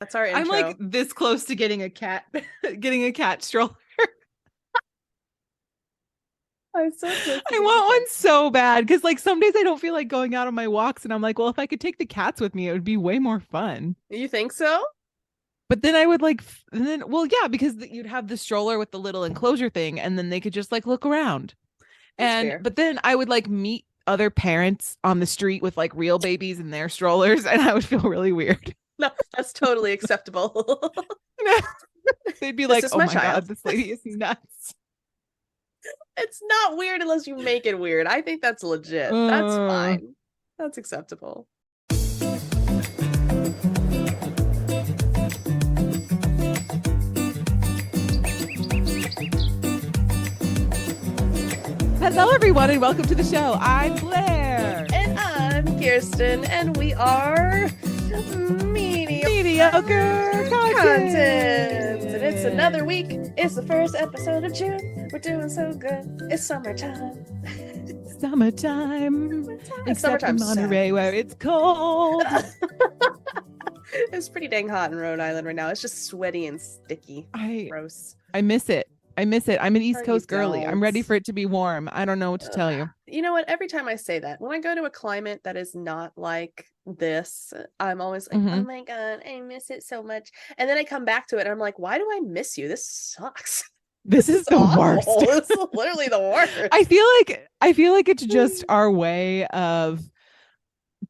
That's our I'm like intro. this close to getting a cat, getting a cat stroller. I'm so close to I getting a want cat. one so bad because like some days I don't feel like going out on my walks, and I'm like, well, if I could take the cats with me, it would be way more fun. You think so? But then I would like, and then well, yeah, because you'd have the stroller with the little enclosure thing, and then they could just like look around. That's And fair. but then I would like meet other parents on the street with like real babies in their strollers, and I would feel really weird. No, that's totally acceptable. They'd be This like, is "Oh my my child. god, this lady is nuts." It's not weird unless you make it weird. I think that's legit. That's Uh, fine. That's acceptable. Hello, everyone, and welcome to the show. I'm Blair. And I'm Kirsten, and we are Mediocre content. And it's another week. It's the first episode of June. We're doing so good. It's summertime. Summertime. Except Summertime in Monterey, where it's cold. It's pretty dang hot in Rhode Island right now. It's just sweaty and sticky. Gross. I miss it. I miss it. I'm an East No, you Coast girly. I'm ready don't. for it to be warm. I don't know what to tell you. You know what? Every time I say that, when I go to a climate that is not like this, I'm always like, oh my God, I miss it so much. And then I come back to it and I'm like, why do I miss you? This sucks. This is the awful. worst. This is literally the worst. I feel like it's just our way of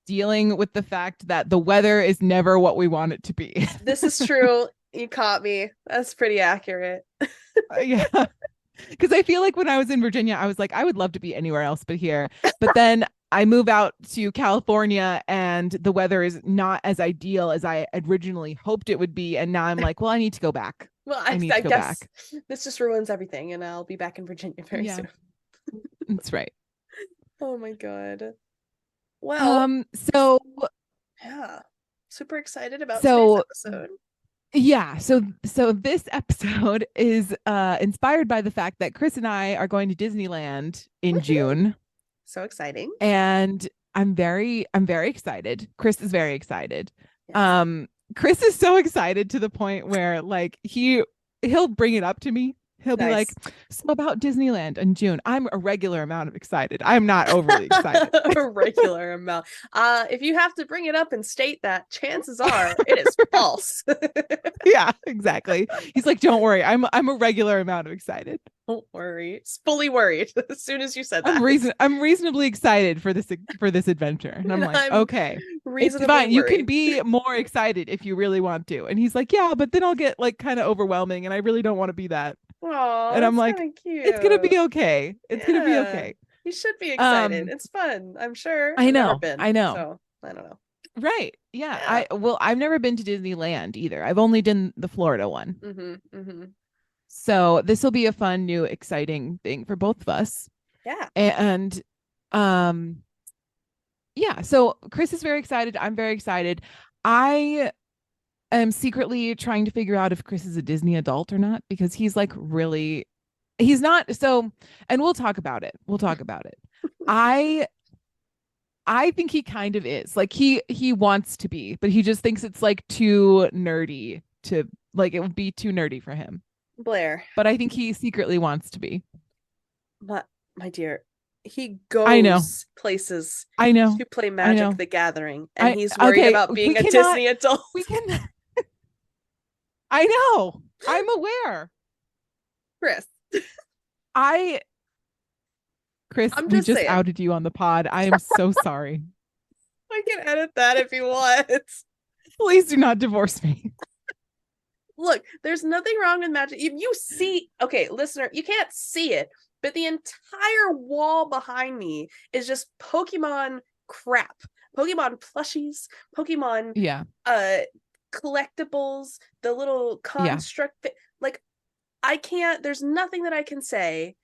dealing with the fact that the weather is never what we want it to be. This is true. You caught me. That's pretty accurate. Yeah. Because I feel like when I was in Virginia, I was like, I would love to be anywhere else but here. But then I move out to California and the weather is not as ideal as I originally hoped it would be. And now I'm like, well, I need to go back. Well, I need I to go guess back. this just ruins everything, and I'll be back in Virginia very soon. That's right. Oh my God. Well, so yeah, super excited about so today's episode. yeah, so this episode is inspired by the fact that Chris and I are going to Disneyland in June. So exciting. And I'm very excited. Chris is very excited. Yes. Chris is so excited to the point where like he'll bring it up to me. He'll be like, so about Disneyland in June. I'm a regular amount of excited. I'm not overly excited. A regular amount. If you have to bring it up and state that, chances are it is false. Yeah, exactly. He's like, don't worry. I'm a regular amount of excited. Don't worry. It's fully worried as soon as you said that. I'm reasonably excited for this adventure. And I'm like, okay. It's fine. You can be more excited if you really want to. And he's like, yeah, but then I'll get like kind of overwhelming and I really don't want to be that. Oh, and I'm like, cute. It's gonna be okay. It's gonna be okay. You should be excited. It's fun, I'm sure. I know. I've never been, I know. So I don't know. Right. Yeah. I've never been to Disneyland either. I've only done the Florida one. So this will be a fun, new, exciting thing for both of us. Yeah. And yeah, so Chris is very excited. I'm very excited. I am secretly trying to figure out if Chris is a Disney adult or not, because he's like he's not. So, and we'll talk about it. I think he kind of is. Like he wants to be, but he just thinks it's like too nerdy to like, it would be too nerdy for him. Blair. But I think he secretly wants to be. My dear, he goes places to play Magic the Gathering, and he's worried about being a Disney adult. We can. I know. I'm aware. Chris, we just outed you on the pod. I am so sorry. I can edit that if you want. Please do not divorce me. Look, there's nothing wrong with Magic. If you see, okay, listener, you can't see it, but the entire wall behind me is just Pokemon crap. Pokemon plushies, Pokemon collectibles, the little construct like I can't, there's nothing that I can say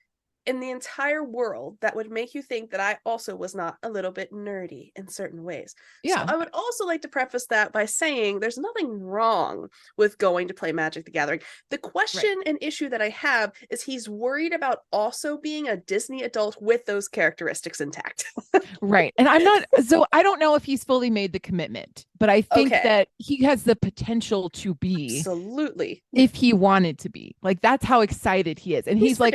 in the entire world that would make you think that I also was not a little bit nerdy in certain ways. Yeah. So I would also like to preface that by saying there's nothing wrong with going to play Magic the Gathering. The question and issue that I have is he's worried about also being a Disney adult with those characteristics intact. Right. And I don't know if he's fully made the commitment, but I think that he has the potential to be. Absolutely. If he wanted to be. Like, that's how excited he is. And he's like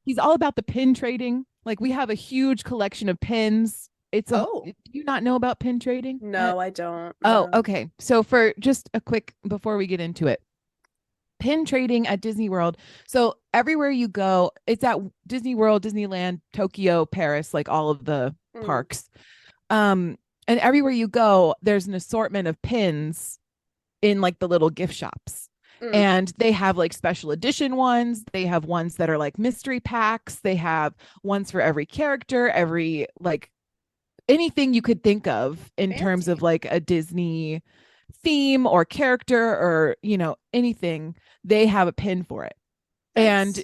he's all about the pin trading. Like, we have a huge collection of pins. Do you not know about pin trading? No, I don't. Oh, okay. So for just a quick, before we get into it, pin trading at Disney World. So everywhere you go, it's at Disney World, Disneyland, Tokyo, Paris, like all of the parks. And everywhere you go, there's an assortment of pins in like the little gift shops. And they have like special edition ones. They have ones that are like mystery packs. They have ones for every character, every like anything you could think of in terms of like a Disney theme or character or, you know, anything. They have a pin for it. Nice. And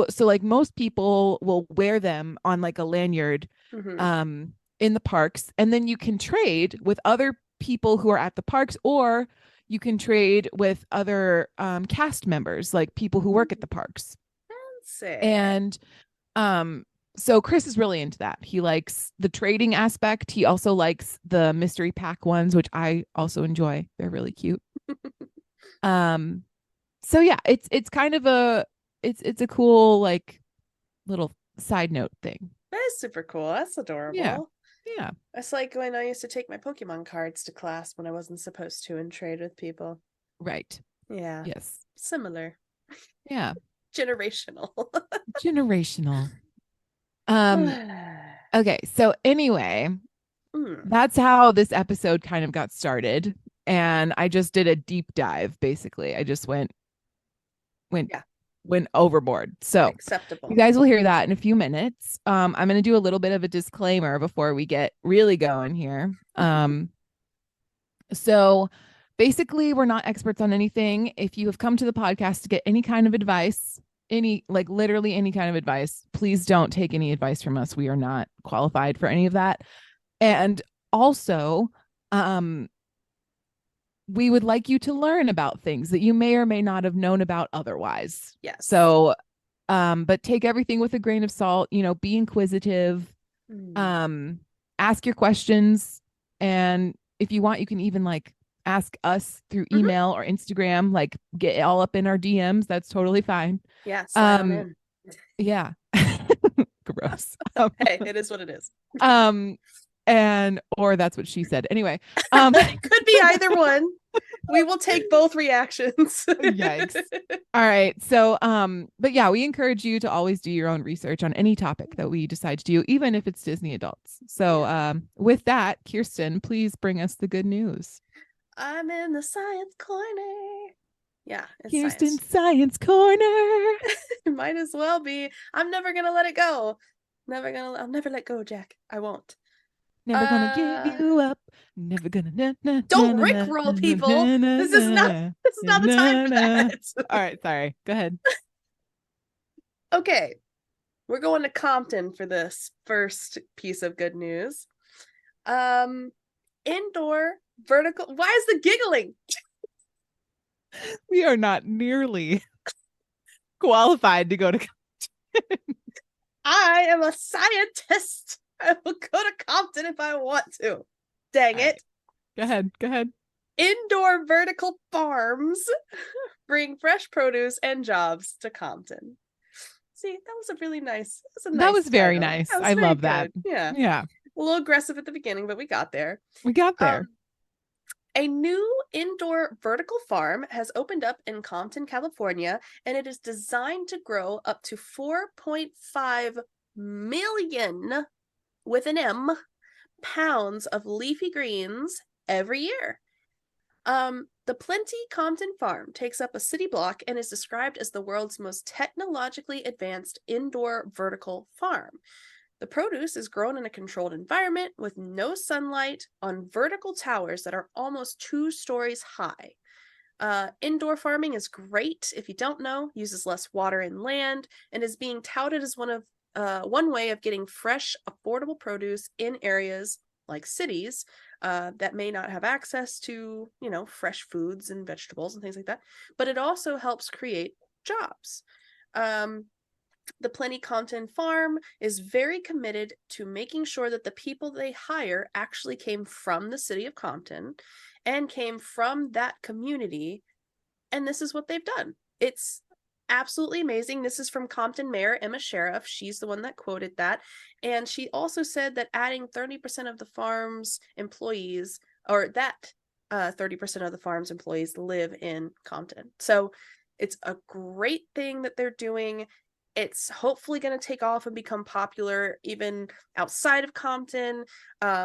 so like most people will wear them on like a lanyard in the parks. And then you can trade with other people who are at the parks, or you can trade with other cast members, like people who work at the parks. Fancy. And so Chris is really into that. He likes the trading aspect. He also likes the mystery pack ones, which I also enjoy. They're really cute. So yeah, it's kind of it's a cool like little side note thing. That is super cool. That's adorable. Yeah. It's like when I used to take my Pokemon cards to class when I wasn't supposed to and trade with people. Right. Yeah. Yes. Similar. Yeah. Generational. Generational. Okay. So anyway, that's how this episode kind of got started. And I just did a deep dive. Basically, I just went overboard. So acceptable. You guys will hear that in a few minutes. I'm going to do a little bit of a disclaimer before we get really going here. So basically, we're not experts on anything. If you have come to the podcast to get any kind of advice, literally any kind of advice, please don't take any advice from us. We are not qualified for any of that. And also, we would like you to learn about things that you may or may not have known about otherwise. Yes. So, but take everything with a grain of salt, you know, be inquisitive, ask your questions. And if you want, you can even like ask us through email or Instagram, like get all up in our DMs. That's totally fine. Yeah. Slide on in. Yeah. Gross. Hey, it is what it is. Or that's what she said. Anyway, it could be either one. We will take both reactions. Yikes. All right. So, but yeah, we encourage you to always do your own research on any topic that we decide to do, even if it's Disney adults. So, with that, Kirsten, please bring us the good news. I'm in the science corner. Yeah. Kirsten's science corner. Might as well be. I'm never going to let it go. I'll never let go, Jack. I won't. Never gonna give you up. Never gonna. Don't rickroll, people. This is not the time for that. All right, sorry. Go ahead. Okay, we're going to Compton for this first piece of good news. Indoor vertical. Why is the giggling? We are not nearly qualified to go to Compton. I am a scientist. I will go to Compton if I want to. Dang it. Right. Go ahead. Indoor vertical farms bring fresh produce and jobs to Compton. See, that was a really nice. That was very nice. I love that. Yeah. Yeah. A little aggressive at the beginning, but we got there. A new indoor vertical farm has opened up in Compton, California, and it is designed to grow up to 4.5 million with an M pounds of leafy greens every year. The Plenty Compton Farm takes up a city block and is described as the world's most technologically advanced indoor vertical farm. The produce is grown in a controlled environment with no sunlight on vertical towers that are almost 2 stories high. Indoor farming is great. If you don't know, uses less water and land, and is being touted as one way of getting fresh, affordable produce in areas like cities that may not have access to, fresh foods and vegetables and things like that. But it also helps create jobs. The Plenty Compton Farm is very committed to making sure that the people they hire actually came from the city of Compton and came from that community. And this is what they've done. It's absolutely amazing. This is from Compton Mayor Emma Sheriff. She's the one that quoted that. And she also said that adding 30% of the farm's employees, or that 30% of the farm's employees live in Compton. So it's a great thing that they're doing. It's hopefully going to take off and become popular even outside of Compton.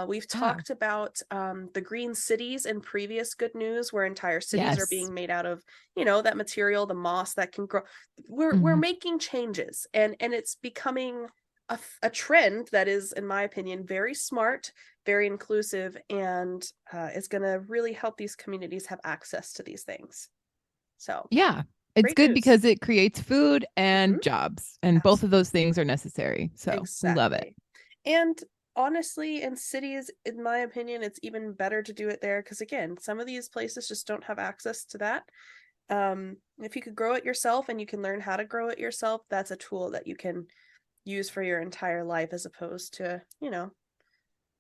We've talked about the green cities in previous Good News, where entire cities are being made out of, that material, the moss that can grow. We're making changes, and it's becoming a trend that is, in my opinion, very smart, very inclusive, and is going to really help these communities have access to these things. So yeah. It's good because it creates food and jobs, and both of those things are necessary. So we love it. And honestly, in cities, in my opinion, it's even better to do it there because, again, some of these places just don't have access to that. If you could grow it yourself and you can learn how to grow it yourself, that's a tool that you can use for your entire life, as opposed to, you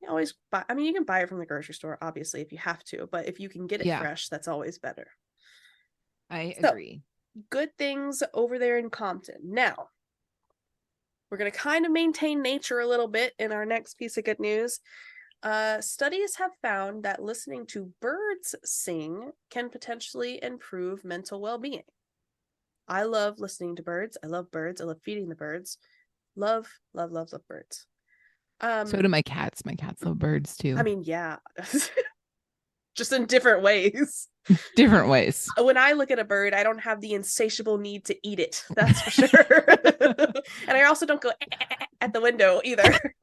always buy. I mean, you can buy it from the grocery store, obviously, if you have to, but if you can get it fresh, that's always better. I agree. Good things over there in Compton. Now, we're going to kind of maintain nature a little bit in our next piece of good news. Studies have found that listening to birds sing can potentially improve mental well-being. I love listening to birds. I love birds. I love feeding the birds. Love, love, love, love birds. So do my cats. My cats love birds too. I mean, yeah. Just in different ways. Different ways. When I look at a bird, I don't have the insatiable need to eat it. That's for sure. And I also don't go at the window either.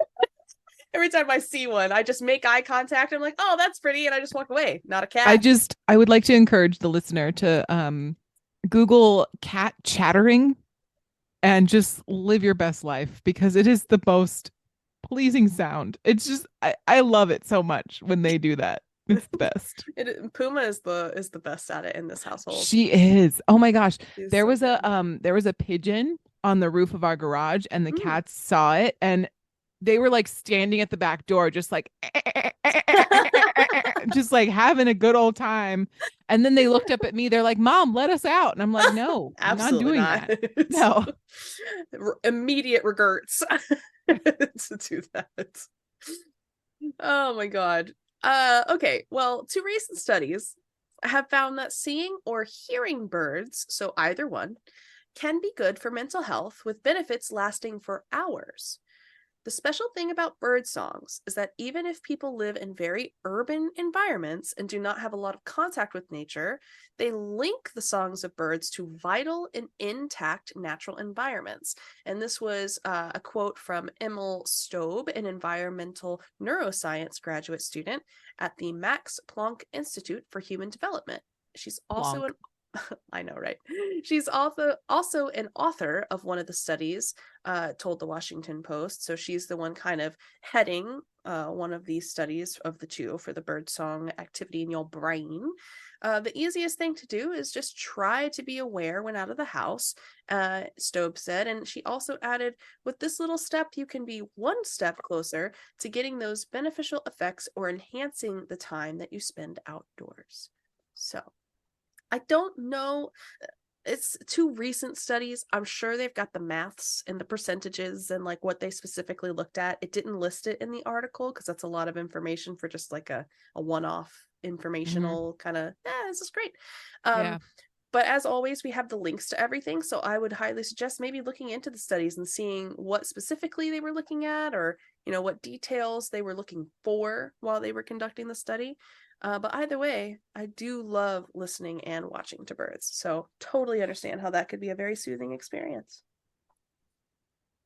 Every time I see one, I just make eye contact. I'm like, oh, that's pretty. And I just walk away. Not a cat. I would like to encourage the listener to Google cat chattering and just live your best life, because it is the most pleasing sound. It's just, I love it so much when they do that. It's the best. Puma is the best at it in this household. She is. Oh my gosh. There was a pigeon on the roof of our garage, and the cats saw it, and they were like standing at the back door, just like just like having a good old time. And then they looked up at me. They're like, "Mom, let us out." And I'm like, "No, absolutely I'm not doing that. No." Immediate regrets to do that. Oh my God. Okay, well, 2 recent studies have found that seeing or hearing birds, so either one, can be good for mental health, with benefits lasting for hours. The special thing about bird songs is that even if people live in very urban environments and do not have a lot of contact with nature, they link the songs of birds to vital and intact natural environments. And this was a quote from Emil Stobe, an environmental neuroscience graduate student at the Max Planck Institute for Human Development. She's also I know, right? She's also an author of one of the studies, told the Washington Post. So she's the one kind of heading one of these studies of the 2 for the birdsong activity in your brain. The easiest thing to do is just try to be aware when out of the house, Stobe said. And she also added, with this little step, you can be one step closer to getting those beneficial effects or enhancing the time that you spend outdoors. So I don't know. It's 2 recent studies. I'm sure they've got the maths and the percentages and like what they specifically looked at. It didn't list it in the article because that's a lot of information for just like a one-off informational kind of, this is great. But as always, we have the links to everything. So I would highly suggest maybe looking into the studies and seeing what specifically they were looking at, or, what details they were looking for while they were conducting the study. But either way, I do love listening and watching to birds. So totally understand how that could be a very soothing experience.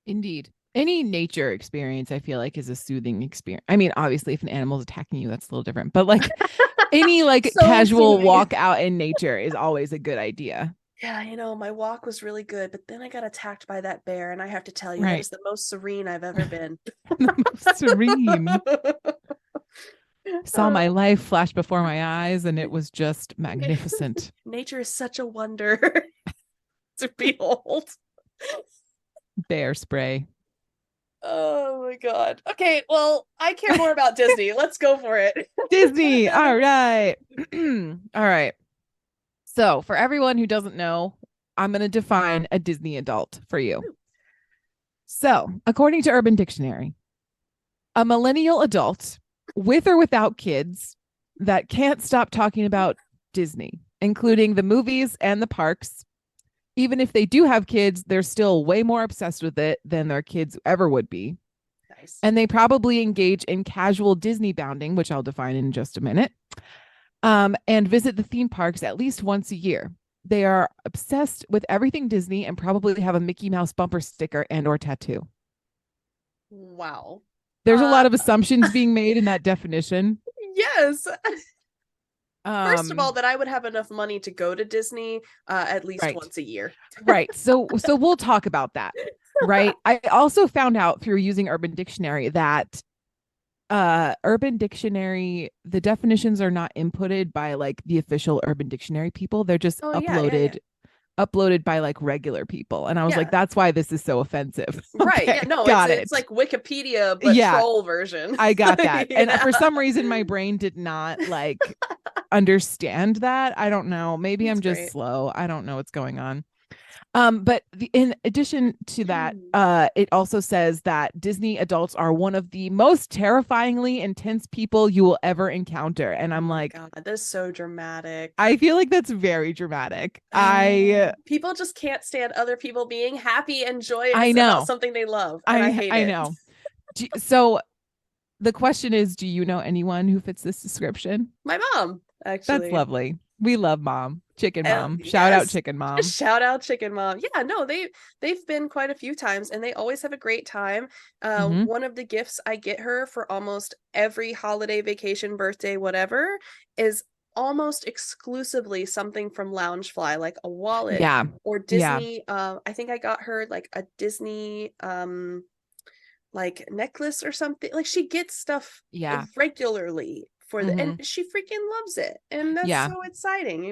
Indeed. Any nature experience, I feel like, is a soothing experience. I mean, obviously, if an animal's attacking you, that's a little different. But like Any like So casual funny. walk out in nature is always a good idea. Yeah, my walk was really good, but then I got attacked by that bear, and I have to tell you, that Right. is the most serene I've ever been. The most serene. Saw my Uh, life flash before my eyes, and it was just magnificent. Nature is such a wonder to behold. Bear spray. Oh my God. Okay, well, I care more about Disney. Let's go for it. Disney. All right. All right. So, for everyone who doesn't know, I'm going to define a Disney adult for you. So, according to Urban Dictionary, a millennial adult with or without kids that can't stop talking about Disney, including the movies and the parks. Even if they do have kids, they're still way more obsessed with it than their kids ever would be. Nice. And they probably engage in casual Disney bounding, which I'll define in just a minute, and visit the theme parks at least once a year. They are obsessed with everything Disney and probably have a Mickey Mouse bumper sticker and or tattoo. Wow. There's a lot of assumptions being made in that definition. Yes. First of all, Um, that I would have enough money to go to Disney at least Right. once a year. right. So we'll talk about that. Right. I also found out through using Urban Dictionary that Urban Dictionary, the definitions are not inputted by like the official Urban Dictionary people. They're just Oh, yeah. uploaded by like regular people. And I was Yeah. like, that's why this is so offensive. Right. Okay, Yeah. No, got it's it. like Wikipedia, but Yeah, troll version. I got that. And Yeah. for some reason, my brain did not like understand that. I don't know. Maybe That's I'm just great. slow. I don't know what's going on. But in addition to that, Mm. it also says that Disney adults are one of the most terrifyingly intense people you will ever encounter. And I'm like, God, that's so dramatic. I feel like that's very dramatic. I People just can't stand other people being happy and joyous I about know. something they love, and I hate I it. know. So the question is, do you know anyone who fits this description? My mom, That's actually. lovely. We love mom. Chicken mom. Shout out Yes. chicken mom. Shout out chicken mom. Yeah, no, they've been quite a few times, and they always have a great time. Mhm. One of the gifts I get her for almost every holiday, vacation, birthday, whatever, is almost exclusively something from Loungefly, like a wallet Yeah. or Yeah. Disney. I think I got her like a Disney like necklace or something. Like, she gets stuff Yeah. regularly for the, Mhm. and she freaking loves it, and that's Yeah. so exciting,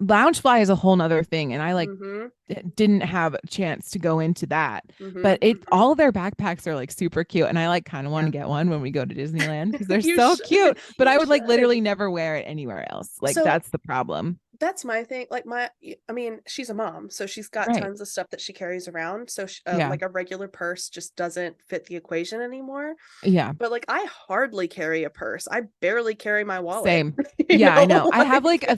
Loungefly is a whole nother thing. And I like Mm-hmm. didn't have a chance to go into that. Mm-hmm. But Mm-hmm. all of their backpacks are like super cute. And I like kind of want to Yeah. get one when we go to Disneyland because they're You so should. cute. But You I would like should. literally never wear it anywhere else. Like So that's the problem. that's my thing. Like, I mean, she's a mom, so she's got Right. tons of stuff that she carries around. So Yeah. like a regular purse just doesn't fit the equation anymore. Yeah. But like, I hardly carry a purse. I barely carry my wallet. Same. You Yeah, I know? know. I have like I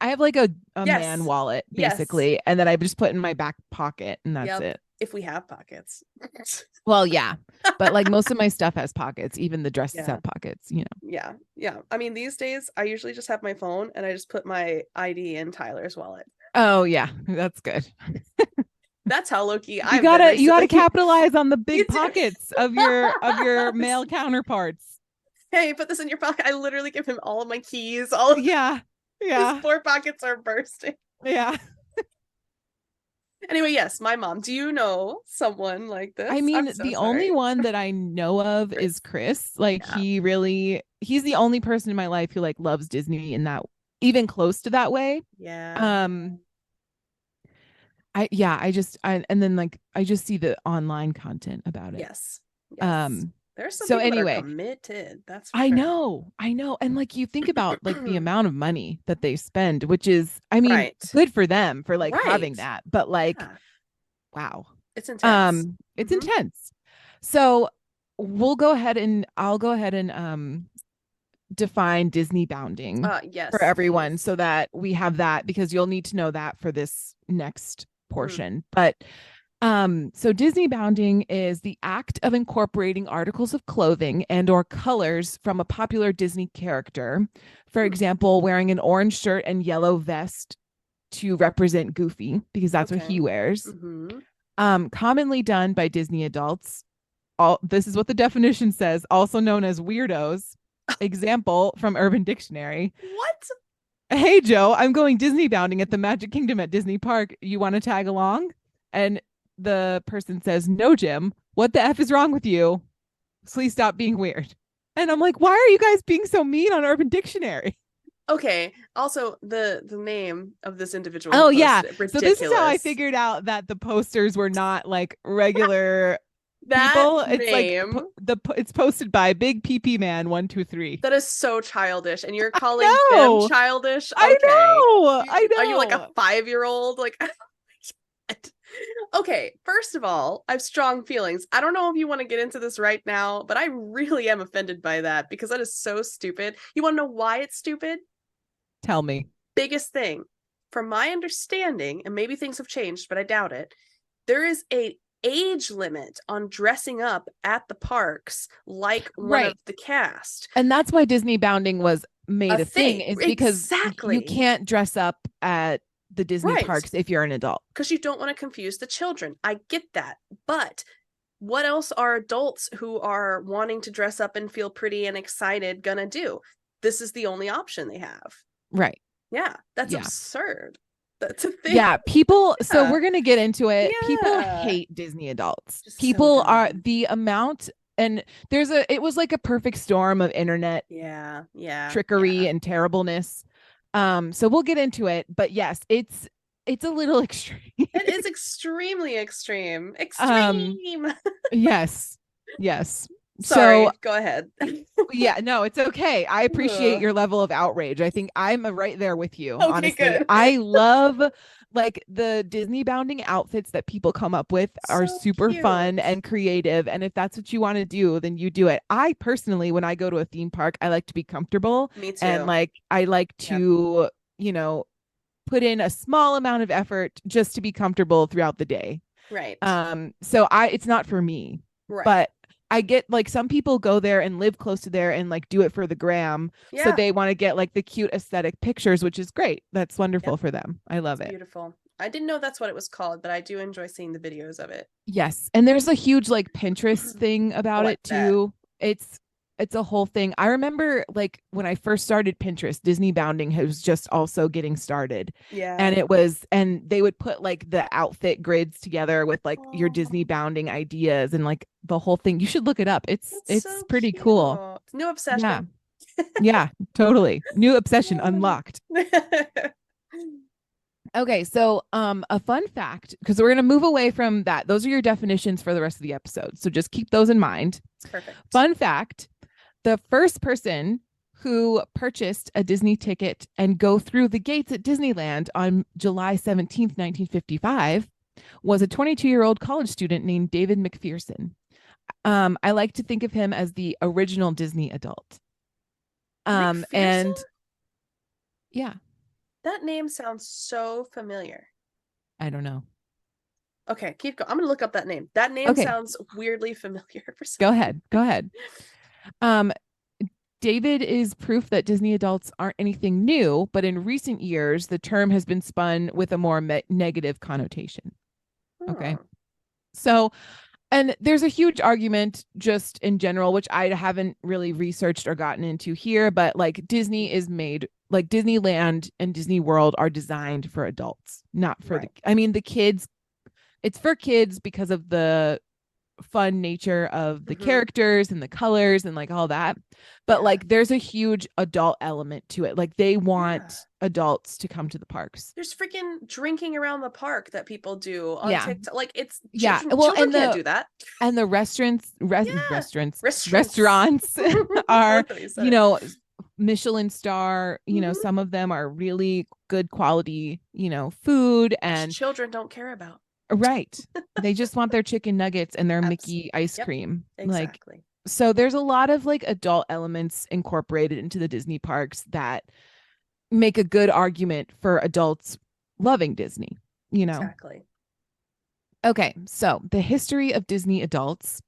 have like a Yes. man wallet Yes. basically, and that I just put in my back pocket and that's Yep. it. If we have pockets. Well, yeah. But like most of my stuff has pockets, even the dresses Yeah. have pockets, you know. Yeah. Yeah. I mean, these days I usually just have my phone and I just put my ID in Tyler's wallet. Oh yeah, that's good. That's how low-key You I've gotta been recently. capitalize on the You big do. pockets of your male counterparts. Hey, put this in your pocket. I literally give him all of my keys. All of Yeah. Yeah. his 4 pockets are bursting. Yeah. Anyway, yes, my mom. Do you know someone like this? I I'm mean, so the sorry. only one that I know of is Chris. Like Yeah. he's the only person in my life who like loves Disney in that even close to that way. Yeah. And then like I just see the online content about it. Yes. Yes. There's some So people that are anyway, committed. That's for I sure. know. And like you think about like the amount of money that they spend, which is, I mean, Right. good for them for like having Right. that. But like, Yeah. wow. It's intense. It's Mhm. intense. So I'll go ahead and define Disney bounding Yes, for everyone please. so that we have that because you'll need to know that for this next portion. But so Disney bounding is the act of incorporating articles of clothing and or colors from a popular Disney character. For example, wearing an orange shirt and yellow vest to represent Goofy because that's what he wears. Mm-hmm. Commonly done by Disney adults. This is what the definition says, also known as weirdos. Example from Urban Dictionary. What? Hey, Joe, I'm going Disney bounding at the Magic Kingdom at Disney Park. You want to tag along? And the person says, no, Jim. What the F is wrong with you? Please stop being weird. And I'm like, why are you guys being so mean on Urban Dictionary? Okay. Also, the name of this individual. Oh, yeah. Ridiculous. So this is how I figured out that the posters were not like regular that people. It's name, like it's posted by Big PP Man 123. that is so childish, and you're calling know. them childish. I know. I know. Are you like a 5-year-old? Like, okay, first of all, I have strong feelings. I don't know if you want to get into this right now, but I really am offended by that because that is so stupid. You want to know why it's stupid? Tell me. Biggest thing, from my understanding, and maybe things have changed, but I doubt it, there is a age limit on dressing up at the parks like one of the cast. And that's why Disney bounding was made a thing, is because exactly. you can't dress up at the Disney parks if you're an adult. Because you don't want to confuse the children. I get that. But what else are adults who are wanting to dress up and feel pretty and excited gonna do? This is the only option they have. Right. Yeah. That's absurd. That's a thing. Yeah, people. Yeah. So we're going to get into it. Yeah. People hate Disney adults. Just people so are the amount, and it was like a perfect storm of internet trickery and terribleness. So we'll get into it, but yes, it's a little extreme. It is extremely extreme. Extreme. Yes. Sorry, so go ahead. Yeah, no, it's okay. I appreciate your level of outrage. I think I'm right there with you. Okay, honestly, good. I love like the Disney bounding outfits that people come up with are super fun and creative. And if that's what you want to do, then you do it. I personally, when I go to a theme park, I like to be comfortable. Me too. And like I like to, put in a small amount of effort just to be comfortable throughout the day. Right. So it's not for me. Right. But I get like some people go there and live close to there and like do it for the gram. Yeah. So they want to get like the cute aesthetic pictures, which is great. That's wonderful for them. I love it. Beautiful. I didn't know that's what it was called, but I do enjoy seeing the videos of it. Yes. And there's a huge like Pinterest thing about it too. It's a whole thing. I remember like when I first started Pinterest, Disney bounding was just also getting started. Yeah. And they would put like the outfit grids together with like your Disney bounding ideas and like the whole thing. You should look it up. It's so pretty cool. New obsession. Yeah, totally. New obsession unlocked. Okay, so a fun fact, because we're going to move away from that. Those are your definitions for the rest of the episode. So just keep those in mind. Perfect. Fun fact. The first person who purchased a Disney ticket and go through the gates at Disneyland on July 17th, 1955 was a 22-year-old college student named David McPherson. I like to think of him as the original Disney adult. And yeah. That name sounds so familiar. I don't know. Okay, keep going. I'm going to look up that name. That name sounds weirdly familiar for some reason. Go ahead. David is proof that Disney adults aren't anything new, but in recent years, the term has been spun with a more negative connotation. Okay. So, and there's a huge argument just in general, which I haven't really researched or gotten into here, but like Disney is made, like Disneyland and Disney World are designed for adults, not for the kids. It's for kids because of the fun nature of the characters and the colors and like all that, but like there's a huge adult element to it. Like they want adults to come to the parks. There's freaking drinking around the park that people do on TikTok. Like it's children can't do that. And the restaurants are Michelin star, some of them are really good quality, food, and which children don't care about. Right. They just want their chicken nuggets and their Mickey ice cream. Exactly. Like, so there's a lot of like adult elements incorporated into the Disney parks that make a good argument for adults loving Disney, Exactly. Okay. So the history of Disney adults.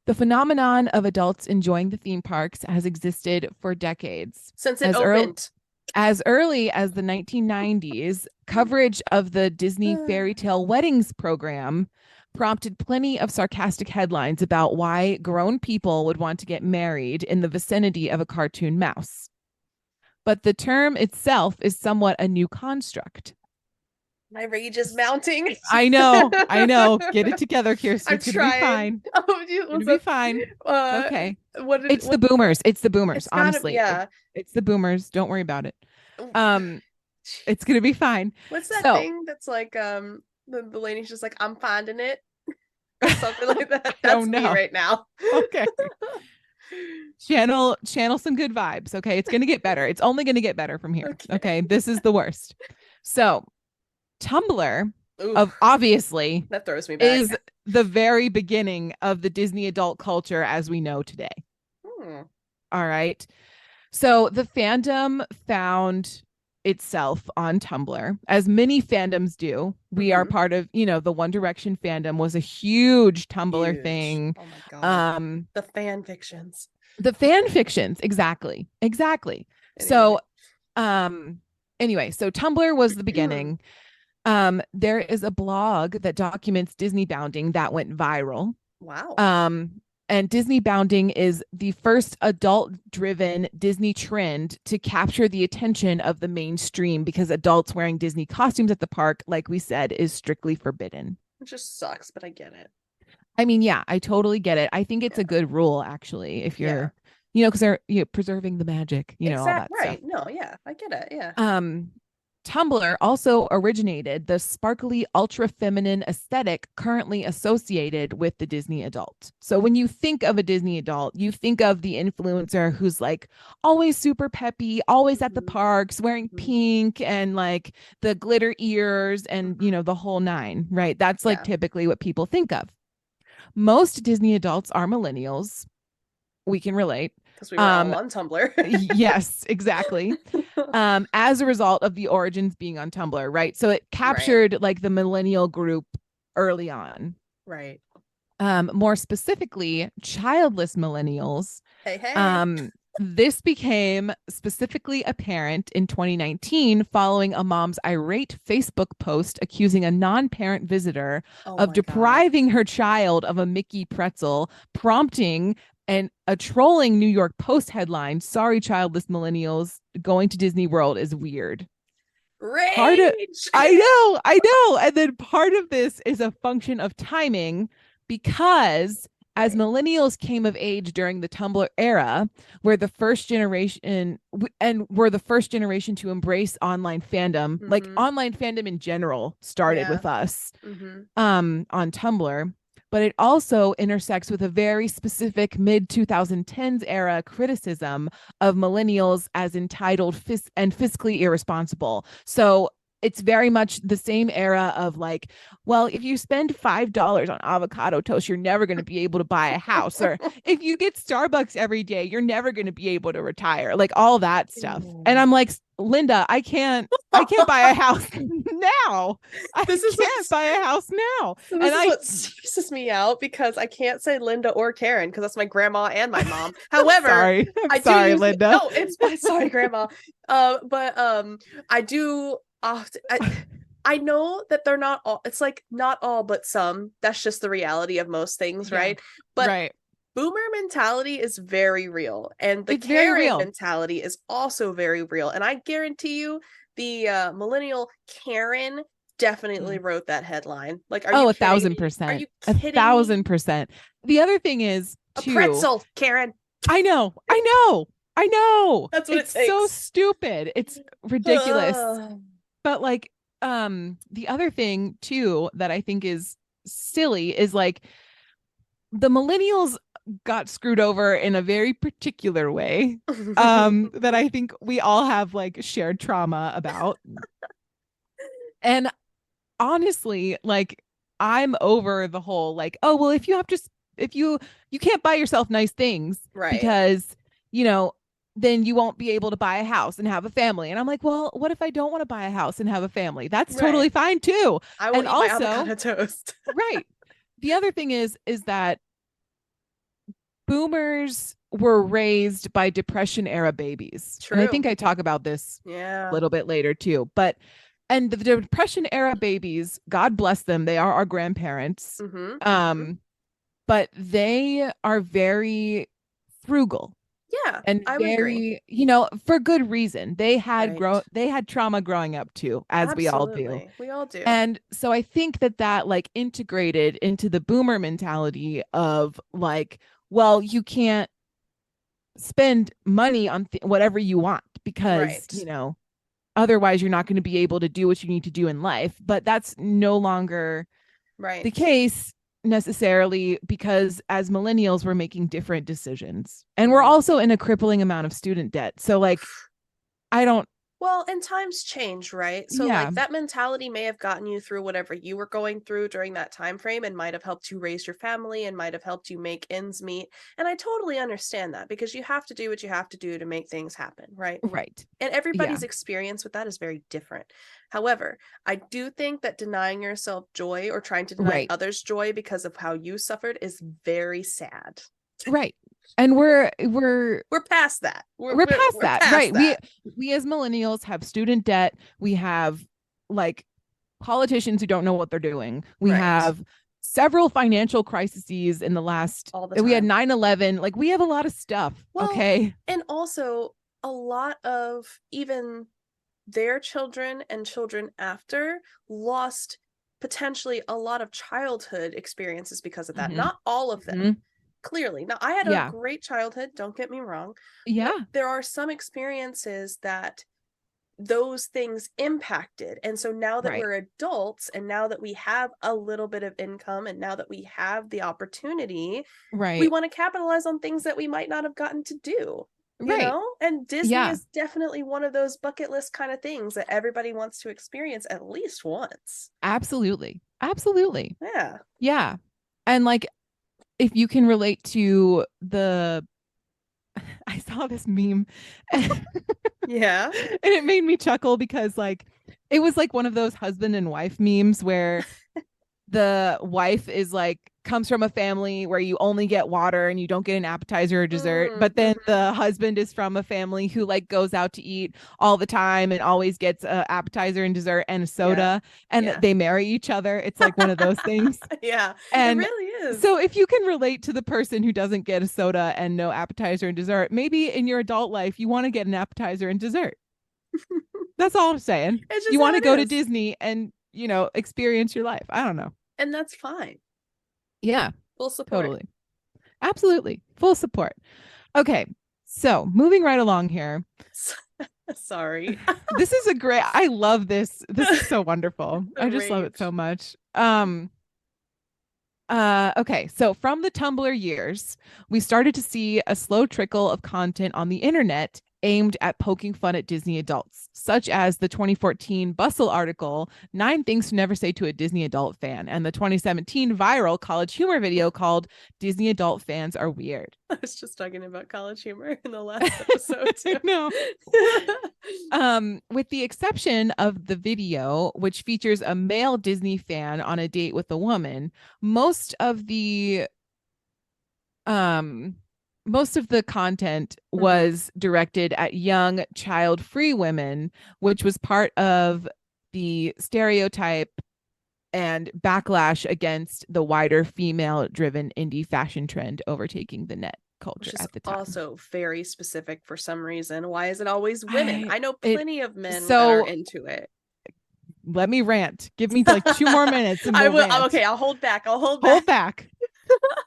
The phenomenon of adults enjoying the theme parks has existed for decades. Since it opened. As early as the 1990s, coverage of the Disney Fairy Tale Weddings program prompted plenty of sarcastic headlines about why grown people would want to get married in the vicinity of a cartoon mouse. But the term itself is somewhat a new construct. My rage is mounting. I know. Get it together, Kirsten. I'm It's gonna be fine. Oh, It'll be fine. Okay. It's the boomers. It's the boomers, honestly. Yeah. It's the boomers. Don't worry about it. It's gonna be fine. What's that thing that's like the lady's just like, I'm finding it? Or something like that. That's me right now. Okay. Channel some good vibes. Okay. It's gonna get better. It's only gonna get better from here. Okay. This is the worst. So Tumblr of obviously that throws me back. Is the very beginning of the Disney adult culture as we know today. All right. So the fandom found itself on Tumblr, as many fandoms do. We are part of, the One Direction fandom was a huge Tumblr thing. Oh my God. The fan fictions. Exactly. Anyway. So anyway, so Tumblr was the beginning. There is a blog that documents Disney bounding that went viral. Wow. And Disney bounding is the first adult-driven Disney trend to capture the attention of the mainstream, because adults wearing Disney costumes at the park, like we said, is strictly forbidden. It just sucks, but I get it. I mean, yeah, I totally get it. I think it's a good rule, actually, if you're, because they're preserving the magic, all that right. stuff. No, yeah, I get it. Yeah. Tumblr also originated the sparkly, ultra-feminine aesthetic currently associated with the Disney adult. So when you think of a Disney adult, you think of the influencer who's like always super peppy, always at the parks, wearing pink and like the glitter ears and, the whole nine, right? That's like typically what people think of. Most Disney adults are millennials. We can relate. Because we were all on Tumblr. Yes, exactly. As a result of the origins being on Tumblr, right? So it captured like the millennial group early on. Right. More specifically, childless millennials. Hey. This became specifically apparent in 2019 following a mom's irate Facebook post accusing a non-parent visitor of depriving her child of a Mickey pretzel, prompting and a trolling New York Post headline, "Sorry, childless millennials, going to Disney World is weird." Rage! I know. And then part of this is a function of timing, because as millennials came of age during the Tumblr era, were the first generation to embrace online fandom, like online fandom in general started with us on Tumblr. But it also intersects with a very specific mid-2010s era criticism of millennials as entitled and fiscally irresponsible. So it's very much the same era of like, well, if you spend $5 on avocado toast, you're never going to be able to buy a house. Or if you get Starbucks every day, you're never going to be able to retire. Like all that stuff. And I'm like, Linda, I can't buy a house now. I can't buy a house now. So this is what stresses me out, because I can't say Linda or Karen because that's my grandma and my mom. However, I'm sorry, Linda. No, it's fine. Sorry, grandma. But I do often. I know that they're not all. It's like not all, but some. That's just the reality of most things, right? But boomer mentality is very real, and the Karen mentality is also very real. And I guarantee you, the millennial Karen definitely wrote that headline. Like, are you 1,000%? Are you kidding? 1,000%. The other thing is too, a pretzel, Karen. I know. That's what it's so stupid. It's ridiculous. But like, the other thing too that I think is silly is like the millennials got screwed over in a very particular way that I think we all have like shared trauma about. And honestly, like, I'm over the whole like, oh well, if you can't buy yourself nice things, right? Because then you won't be able to buy a house and have a family. And I'm like, well, what if I don't want to buy a house and have a family? That's totally fine too. I will eat my avocado toast. Right. The other thing is that boomers were raised by Depression era babies. True. And I think I talk about this a little bit later too. But and the Depression era babies, God bless them, they are our grandparents. But they are very frugal. Yeah, And I would agree. very, for good reason. They had Right. they had trauma growing up too, as we all do. Absolutely. We all do. And so I think that like integrated into the boomer mentality of like, well, you can't spend money on whatever you want because, Right. otherwise you're not going to be able to do what you need to do in life. But that's no longer the Right. case necessarily, because as millennials we're making different decisions, and we're Right. also in a crippling amount of student debt. So like, I don't Well, and times change, right? So yeah, like that mentality may have gotten you through whatever you were going through during that time frame and might have helped you raise your family and might have helped you make ends meet. And I totally understand that because you have to do what you have to do to make things happen, right? right, And yeah, everybody's experience with that is very different. However, I do think that denying yourself joy or trying to deny right, others joy because of how you suffered is very sad. right. And we're We're past that. We're we're we're, past we're that, past right? we that. we as millennials have student debt. We have like politicians who don't know what they're doing. We Right. have several financial crises in the last, All the we had time. 9/11. Like, we have a lot of stuff. Well, Okay. and also a lot of even their children and children after lost potentially a lot of childhood experiences because of that. Mm-hmm. Not all of Mm-hmm. them, clearly. Now, I had a Yeah. great childhood, don't get me wrong, but Yeah. there are some experiences that those things impacted. And so now that Right. we're adults and now that we have a little bit of income and now that we have the opportunity, we Right. want to capitalize on things that we might not have gotten to do, Right. and Disney Yeah. is definitely one of those bucket list kind of things that everybody wants to experience at least once. Absolutely. Absolutely. Yeah. Yeah. And like, if you can relate to the, I saw this meme and Yeah. it made me chuckle because like, it was like one of those husband and wife memes where the wife is like, comes from a family where you only get water and you don't get an appetizer or dessert, but then Mm-hmm. the husband is from a family who like goes out to eat all the time and always gets a appetizer and dessert and a Yeah. soda, and Yeah. they marry each other. It's like one of those things. Yeah. It And really is. so if you can relate to the person who doesn't get a soda and no appetizer and dessert, maybe in your adult life you want to get an appetizer and dessert. That's all I'm saying. It's just You how want to it go to is. Disney and, experience your life. I don't know. And that's fine. Yeah, Full support. totally. Absolutely. Full support. Okay. So moving right along here. Sorry. This is a great, I love this. This is so wonderful. The I just love it so rage. much. Okay, so from the Tumblr years, we started to see a slow trickle of content on the internet aimed at poking fun at Disney adults, such as the 2014 Bustle article, 9 Things to Never Say to a Disney Adult Fan, and the 2017 viral College Humor video called Disney Adult Fans Are Weird. I was just talking about College Humor in the last episode too. No. With the exception of the video, which features a male Disney fan on a date with a woman, most of the content was directed at young child-free women, which was part of the stereotype and backlash against the wider female-driven indie fashion trend overtaking the net culture Which is at the time. also very specific for some reason. Why is it always women? I know plenty of men that so are into it. let me rant. Give me like 2 more minutes and I we'll will. rant. Okay, I'll hold back. Hold back.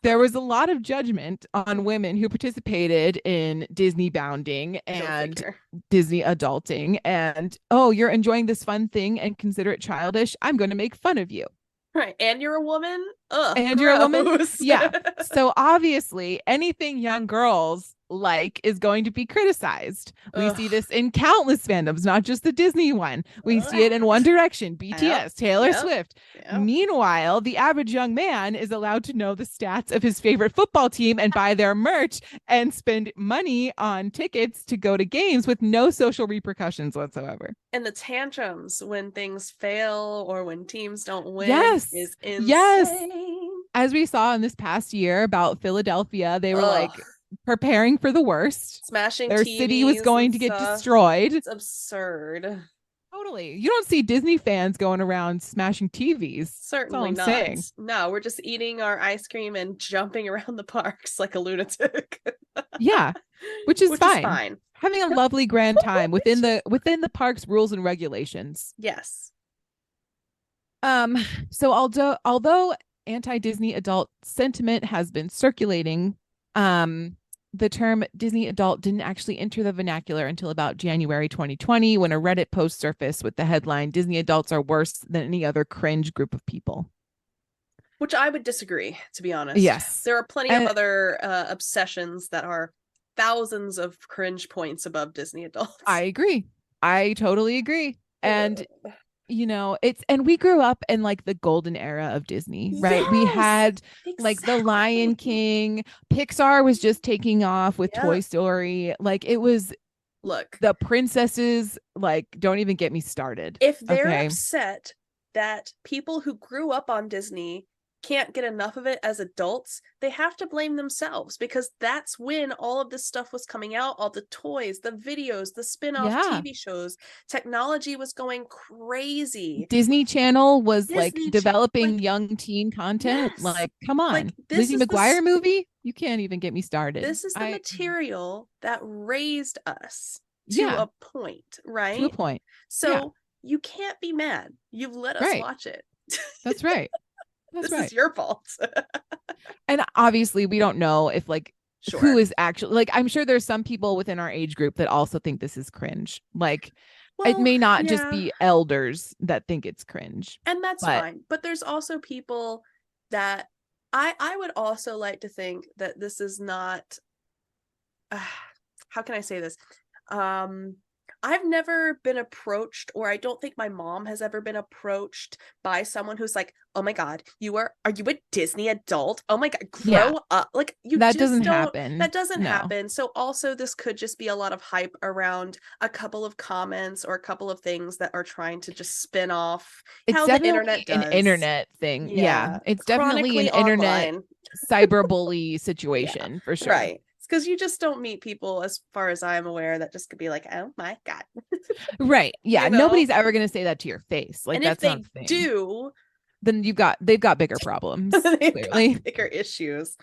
There was a lot of judgment on women who participated in Disney bounding and Disney adulting. And, oh, you're enjoying this fun thing and consider it childish. I'm going to make fun of you. Right. And you're a woman? Ugh. And gross. you're a woman? Yeah. So obviously anything young girls like is going to be criticized. We see this in countless fandoms, not just the Disney one. We see it in One Direction, BTS, Taylor Swift. Meanwhile, the average young man is allowed to know the stats of his favorite football team and buy their merch and spend money on tickets to go to games with no social repercussions whatsoever. And the tantrums when things fail or when teams don't win is insane. Yes. As we saw in this past year about Philadelphia, they were like preparing for the worst. Smashing their TVs, city was going to get destroyed. It's absurd. Totally. You don't see Disney fans going around smashing TVs. Certainly I'm not. saying. No, we're just eating our ice cream and jumping around the parks like a lunatic. Yeah, which is fine. fine. Having a lovely grand time within the park's rules and regulations. Yes. So although anti-Disney adult sentiment has been circulating, the term Disney adult didn't actually enter the vernacular until about January 2020, when a Reddit post surfaced with the headline, "Disney adults are worse than any other cringe group of people." Which I would disagree, to be honest. Yes. There are plenty of other obsessions that are thousands of cringe points above Disney adults. I agree. I totally agree. And you know, and we grew up in like the golden era of Disney, right? We had like the Lion King. Pixar was just taking off with Toy Story. Like it was, look, the princesses, like, don't even get me started. If they're upset that people who grew up on Disney can't get enough of it as adults, they have to blame themselves, because that's when all of this stuff was coming out, all the toys, the videos, the spin-off TV shows. Technology was going crazy. Disney Channel was developing young teen content. Yes. Like, come on. Like, Lizzie McGuire movie? You can't even get me started. This is the material that raised us to a point, right? To a point. So you can't be mad. You've let us watch it. That's right. This is your fault. And obviously we don't know if who is actually, like, I'm sure there's some people within our age group that also think this is cringe. Like, it may not just be elders that think it's cringe. And that's fine. But there's also people that I would also like to think that this is not, how can I say this? I've never been approached, or I don't think my mom has ever been approached by someone who's like, "Oh my God, are you a Disney adult? Oh my God, grow up!" Like, that doesn't happen. That doesn't happen. So also, this could just be a lot of hype around a couple of comments or a couple of things that are trying to just spin off. It's how definitely the internet does. An internet thing. Yeah, it's definitely an internet cyberbully situation for sure. Right. Because you just don't meet people, as far as I'm aware, that just could be like, "Oh my God." Right. Yeah. Nobody's ever going to say that to your face. Like, and that's if they do, then they've got bigger problems. Clearly. Bigger issues.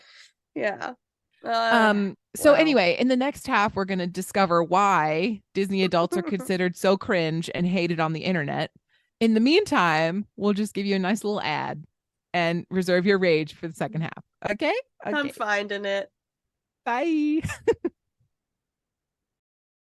Yeah. So anyway, in the next half, we're going to discover why Disney adults are considered so cringe and hated on the internet. In the meantime, we'll just give you a nice little ad and reserve your rage for the second half. Okay? I'm finding it. Bye.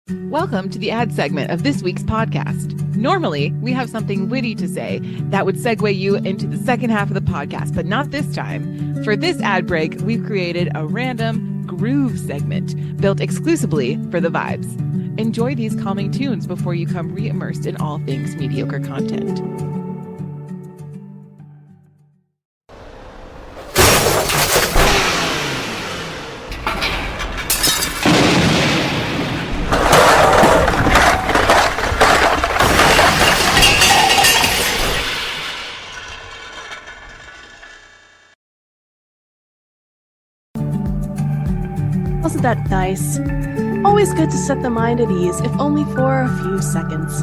Welcome to the ad segment of this week's podcast. Normally, we have something witty to say that would segue you into the second half of the podcast, but not this time. For this ad break, we've created a random groove segment built exclusively for the vibes. Enjoy these calming tunes before you come re-immersed in all things mediocre content. Wasn't that nice? Always good to set the mind at ease, if only for a few seconds.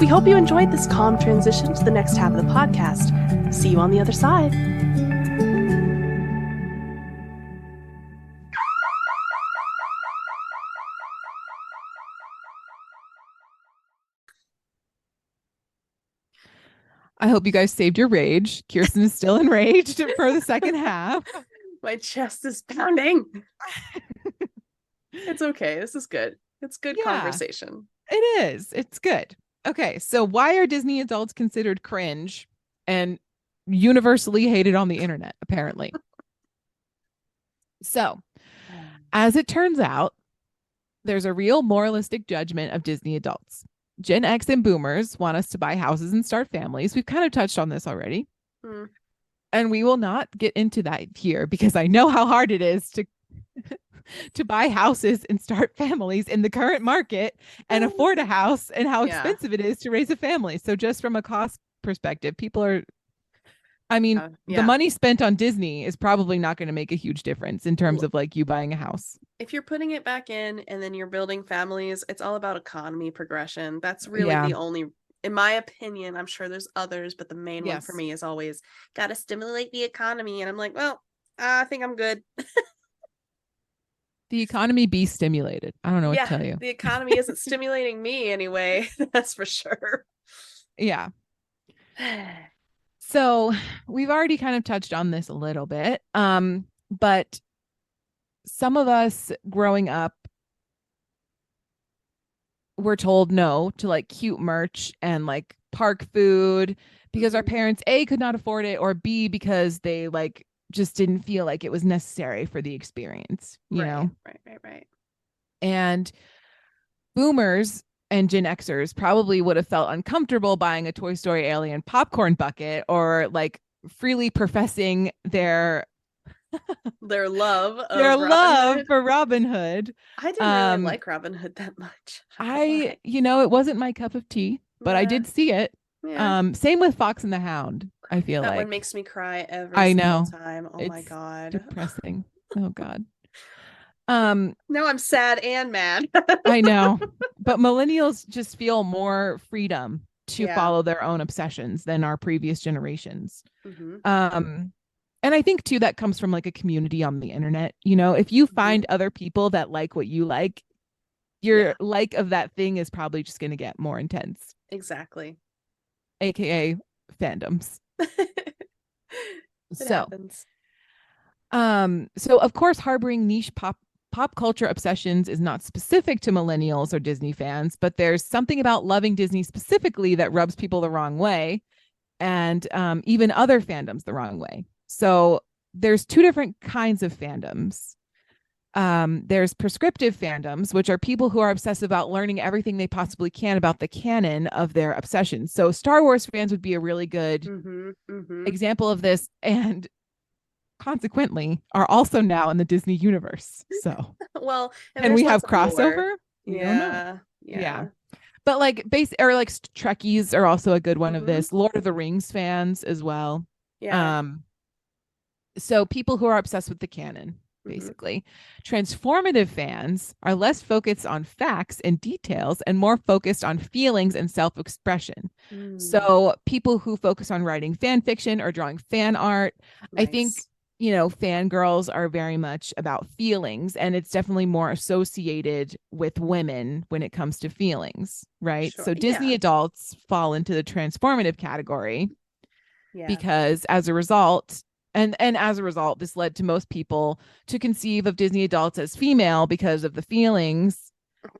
We hope you enjoyed this calm transition to the next half of the podcast. See you on the other side. I hope you guys saved your rage. Kirsten is still enraged for the second half. My chest is pounding. It's okay. This is good. It's good conversation. It is. It's good. Okay. So why are Disney adults considered cringe and universally hated on the internet, apparently? So, as it turns out, there's a real moralistic judgment of Disney adults. Gen X and boomers want us to buy houses and start families. We've kind of touched on this already. And we will not get into that here because I know how hard it is to buy houses and start families in the current market and afford a house, and how expensive it is to raise a family. So just from a cost perspective, people are, the money spent on Disney is probably not going to make a huge difference in terms of like you buying a house. If you're putting it back in and then you're building families, it's all about economy progression. That's really the only in my opinion, I'm sure there's others, but the main one for Yes. me is always got to stimulate the economy. And I'm like, well, I think I'm good. The economy be stimulated. I don't know what to Yeah, tell you. the economy isn't stimulating me anyway. That's for sure. Yeah. So we've already kind of touched on this a little bit. But some of us growing up were told no to like cute merch and like park food because our Mhm. parents A could not afford it, or B because they like just didn't feel like it was necessary for the experience, you know? Right. And boomers and Gen Xers probably would have felt uncomfortable buying a Toy Story alien popcorn bucket or like freely professing Their love their of Robin love Hood. for Robin Hood. I didn't really Um, like Robin Hood that much. I don't know I, you know, it wasn't my cup of tea, but I why. did see it. Yeah. Same with Fox and the Hound, I feel That one like. makes me cry every I single know. time. Oh my It's God. depressing. Oh God. Um, Now I'm sad and mad. I know. But millennials just feel more freedom to Yeah. follow their own obsessions than our previous generations. Hmm. And I think too that comes from like a community on the internet. You know, if you Hmm. find other people that like what you like, Yeah, your like of that thing is probably just going to get more intense, exactly. aka fandoms. It So, happens. so of course, harboring niche pop culture obsessions is not specific to millennials or Disney fans, but there's something about loving Disney specifically that rubs people the wrong way, and even other fandoms the wrong way. So there's two different kinds of fandoms. There's prescriptive fandoms, which are people who are obsessed about learning everything they possibly can about the canon of their obsession. So Star Wars fans would be a really good example of this, and consequently are also now in the Disney universe. So Well, and can there's we lots have of lore. crossover? We don't know. Yeah, Yeah. yeah. But like base or like Trekkies are also a good one of Hmm. this. Lord of the Rings fans as well. Yeah. Um, so people who are obsessed with the canon, Hmm. basically. Transformative fans are less focused on facts and details and more focused on feelings and self-expression. Mm, So people who focus on writing fan fiction or drawing fan art, I think, nice. you know, fangirls are very much about feelings, and it's definitely more associated with women when it comes to feelings, right? Sure. So Disney Yeah. adults fall into the transformative category Yeah. because as a result, and as a result, this led to most people to conceive of Disney adults as female because of the feelings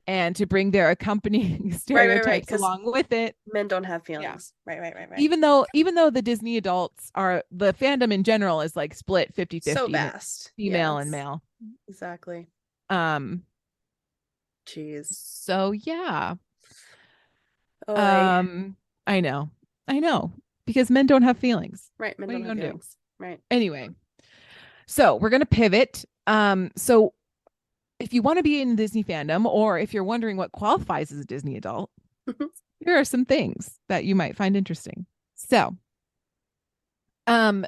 and to bring their accompanying Right. stereotypes Because along with it. men don't have Yeah. feelings. Right. Even though the Disney adults are, the fandom in general is like split 50 So 50 vast. female and Yes. male. Exactly. Um, Jeez. so yeah. Oh, Um, I know. I know. Because men don't have feelings. right. Men What are don't you have gonna do? feelings. Right. Anyway, so we're gonna pivot. So if you want to be in Disney fandom, or if you're wondering what qualifies as a Disney adult, here are some things that you might find interesting. So, um,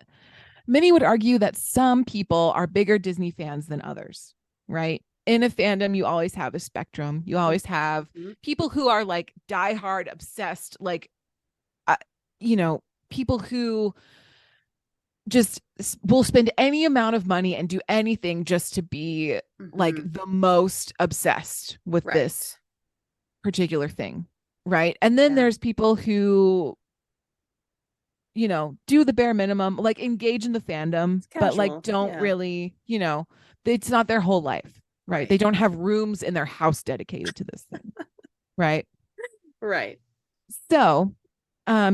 many would argue that some people are bigger Disney fans than others, right? In a fandom, you always have a spectrum. You always have Mhm. people who are like diehard obsessed, like, uh, you know, people who just will spend any amount of money and do anything just to be like Mhm. the most obsessed with this Right. particular thing, right? And then Yeah. there's people who, you know, do the bare minimum, like engage in the fandom, It's but like casual. don't Yeah. really, you know, it's not their whole life, right? Right. They don't have rooms in their house dedicated to this thing, right? Right. So,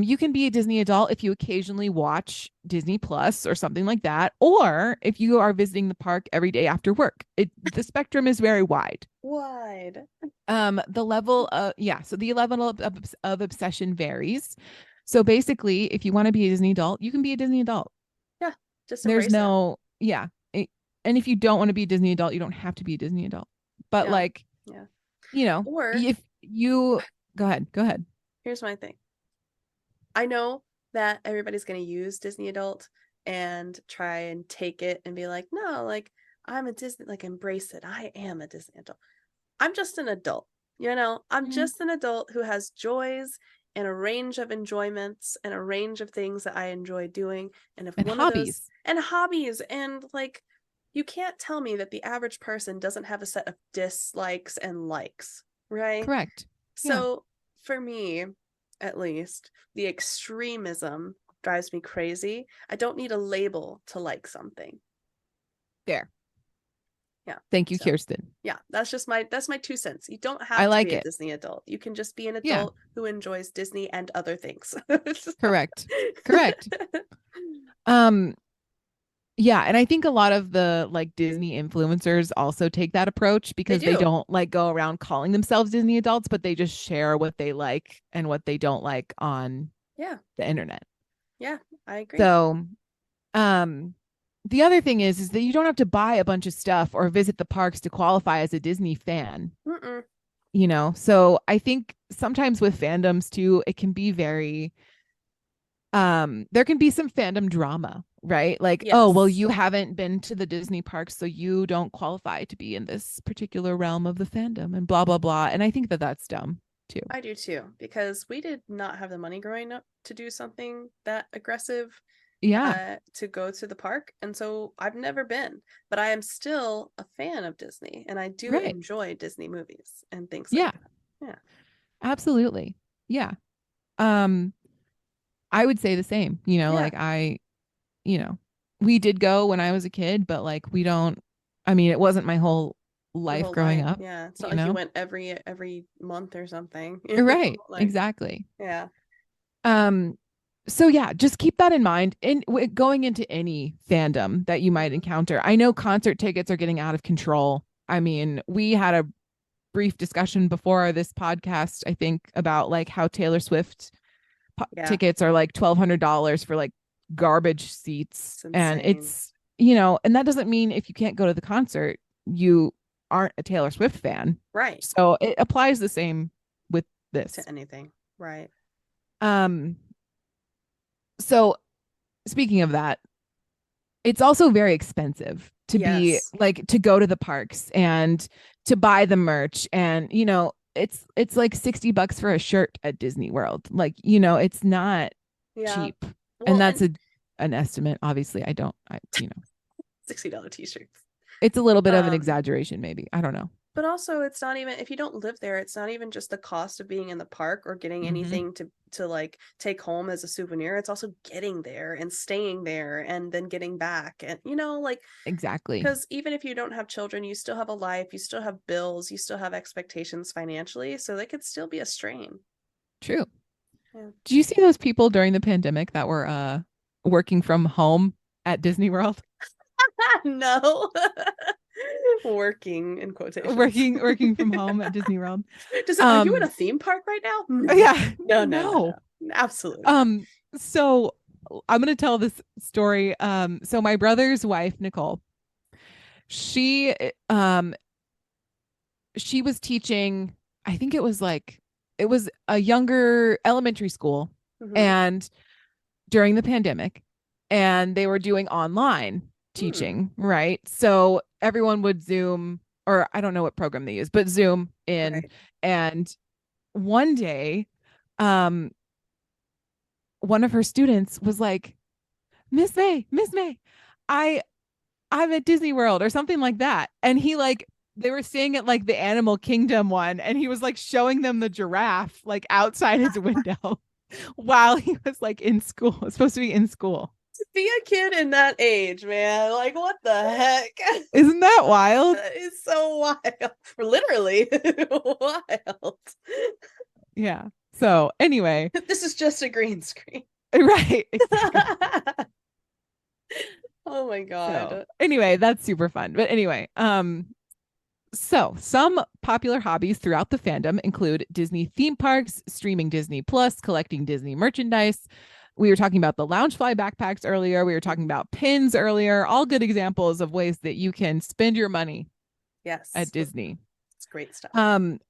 you can be a Disney adult if you occasionally watch Disney Plus or something like that, or if you are visiting the park every day after work. The spectrum is very wide. Wide. The level of yeah, so the level of obsession varies. So basically, if you want to be a Disney adult, you can be a Disney adult. Yeah. Just There's embrace it. no yeah. And if you don't want to be a Disney adult, you don't have to be a Disney adult. But Yeah. like, Yeah. you know, Or if you go ahead. here's my thing. I know that everybody's going to use Disney adult and try and take it and be like, no, like I'm a Disney, like embrace it. I am a Disney adult. I'm just an adult, I'm Mhm. just an adult who has joys and a range of enjoyments and a range of things that I enjoy doing. And if And one of those hobbies. and hobbies, and like, you can't tell me that the average person doesn't have a set of dislikes and likes, right? Correct. Yeah. So for me, at least, the extremism drives me crazy. I don't need a label to like something. There. Yeah. Thank you, So, Kirsten. yeah, that's my 2 cents. You don't have I to like be a it. Disney adult. You can just be an Yeah. adult who enjoys Disney and other things. Correct. Correct. Yeah, and I think a lot of the like Disney influencers also take that approach because they do. don't like go around calling themselves Disney adults, but they just share what they like and what they don't like on Yeah. the internet. Yeah, I agree. So, the other thing is that you don't have to buy a bunch of stuff or visit the parks to qualify as a Disney fan. Mm-mm. You know, so I think sometimes with fandoms too, it can be very there can be some fandom drama, right? Like, oh, well, Yes. you haven't been to the Disney parks, so you don't qualify to be in this particular realm of the fandom and blah, blah, blah. And I think that that's dumb too. I do too, because we did not have the money growing up to do something that aggressive, Yeah. to go to the park. And so I've never been, but I am still a fan of Disney, and I do Right. enjoy Disney movies and things Yeah. like that. Yeah. Absolutely. Yeah. I would say the same, you know, Yeah. like you know, we did go when I was a kid, but like we don't, I mean, it wasn't my whole Your life whole growing life. up, Yeah. It's not you like you know? went every month or something. Right. Like, Exactly. yeah. So yeah, just keep that in mind in going into any fandom that you might Mhm. encounter. I know concert tickets are getting out of control. I mean, we had a brief discussion before this podcast, I think, about like how Taylor Swift Yeah. tickets are like $1,200 for like garbage seats. It's And insane. it's, you know, and that doesn't mean if you can't go to the concert, you aren't a Taylor Swift fan. Right. So it applies the same with this. To anything. Right. So speaking of that, it's also very expensive to be Yes. like to go to the parks and to buy the merch. And, you know, it's like $60 for a shirt at Disney World. Like, you know, it's not Yeah. cheap. Well, And that's an estimate. Obviously, I, you know, $60 t-shirts. it's a little bit of an exaggeration, maybe. I don't know. But also, it's not even, if you don't live there, it's not even just the cost of being in the park or getting anything to like take home as a souvenir. It's also getting there and staying there and then getting back. And, you know, like, Exactly. because even if you don't have children, you still have a life, you still have bills, you still have expectations financially. So they could still be a strain. True. Yeah. Did you see those people during the pandemic that were working from home at Disney World? No. Working in quotations. Working from home at Disney World. Are you in a theme park right now? Yeah. No. Absolutely. So I'm gonna tell this story. So my brother's wife, Nicole, she was teaching, I think it was a younger elementary school, and during the pandemic, and they were doing online teaching, right? So everyone would Zoom, or I don't know what program they use, but Zoom in. Right. And one day, one of her students was like, Miss May, I'm at Disney World or something like that. And he like, they were staying at like the Animal Kingdom one, and he was like showing them the giraffe like outside his window while he was like in school, supposed to be in school. To be a kid in that age, man, like what the heck? Isn't that wild? It's so wild. Literally wild. Yeah. So anyway, this is just a green screen. Right. Exactly. Oh my god. So, anyway, that's super fun. But anyway, so some popular hobbies throughout the fandom include Disney theme parks, streaming Disney Plus, collecting Disney merchandise. We were talking about the Loungefly backpacks earlier. We were talking about pins earlier. All good examples of ways that you can spend your money. Yes. At Disney. It's great stuff.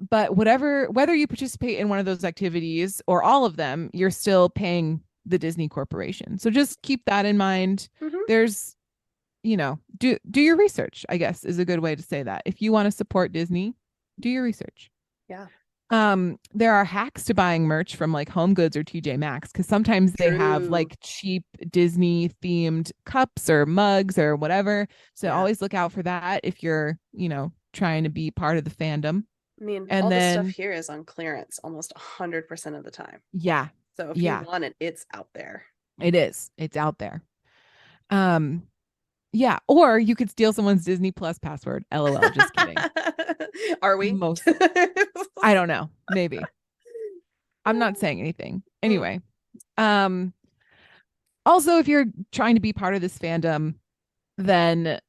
But whether you participate in one of those activities or all of them, you're still paying the Disney Corporation. So just keep that in mind. There's, you know, do your research, I guess, is a good way to say that. If you want to support Disney, do your research. Yeah. There are hacks to buying merch from like Home Goods or TJ Maxx because sometimes they have True. like cheap Disney themed cups or mugs or whatever. So Yeah. always look out for that if you're, trying to be part of the fandom. I mean, And all this stuff then, here is on clearance almost 100% of the time. yeah, So if you yeah, want it, it's out there. it is. It's out there. Um, yeah, or you could steal someone's Disney Plus password. LOL, just kidding. Are we? Most, I don't know, maybe. I'm not saying anything. Mm, Anyway, um, also if you're trying to be part of this fandom, then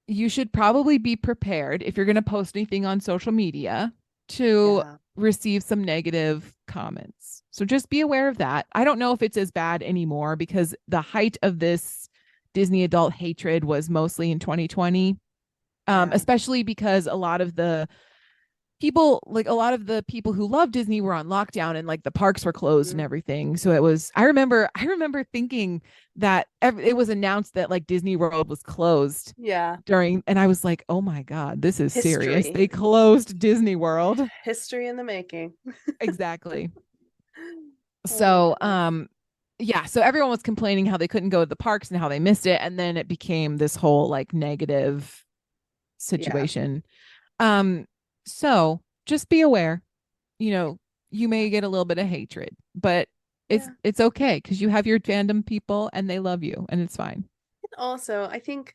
you should probably be prepared if you're going to post anything on social media to yeah. receive some negative comments. So just be aware of that. I don't know if it's as bad anymore because the height of this Disney adult hatred was mostly in 2020, Yeah. especially because a lot of the people who love Disney were on lockdown and like the parks were closed and Mhm. everything. So I remember thinking that it was announced that like Disney World was closed Yeah. and I was like, oh my God, this is serious. History. They closed Disney World. History in the making. Exactly. Oh my So, goodness. yeah, so everyone was complaining how they couldn't go to the parks and how they missed it. And then it became this whole like negative Yeah. situation. Um, so just be aware, you know, you Yeah. may get a little bit of hatred, but it's Yeah. it's okay because you have your fandom people and they love you and it's fine. And also, I think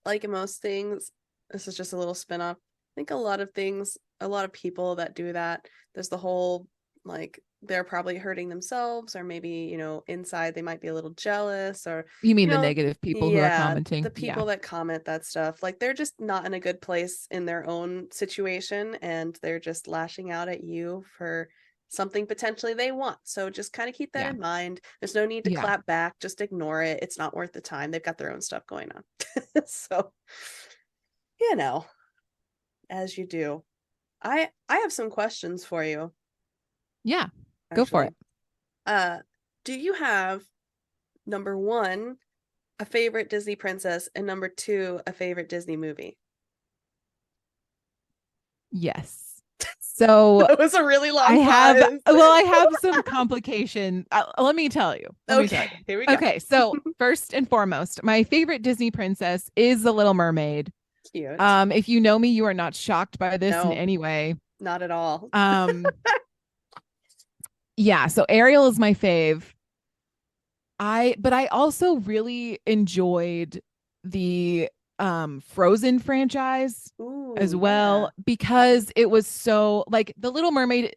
like in most things, this is just a little spin off. I think a lot of things, a lot of people that do that, there's the whole like they're probably hurting themselves, or maybe, inside they might be a little jealous, or, You mean you the know, negative people who are yeah, the commenting? Yeah. people that comment that stuff, like they're just not in a good place in their own situation, and they're just lashing out at you for something potentially they want. So just kind of keep that Yeah. in mind. There's no need to Yeah. clap back, just ignore it. It's not worth the time. They've got their own stuff going on. So, you know, as you do. I have some questions for you, Yeah. Go for actually. it. Uh, do you have number one, a favorite Disney princess, and number two, a favorite Disney movie? Yes. So That was a really I long have, pause. well, I have some complication. Let me tell you. Let me tell Okay, here we you. go. Okay, so first and foremost, my favorite Disney princess is The Little Mermaid. Cute. If you know me, you are not shocked by this in No, any way. not at all. Um, yeah, so Ariel is my fave. But I also really enjoyed the Frozen franchise as Ooh, yeah. well because it was so like The Little Mermaid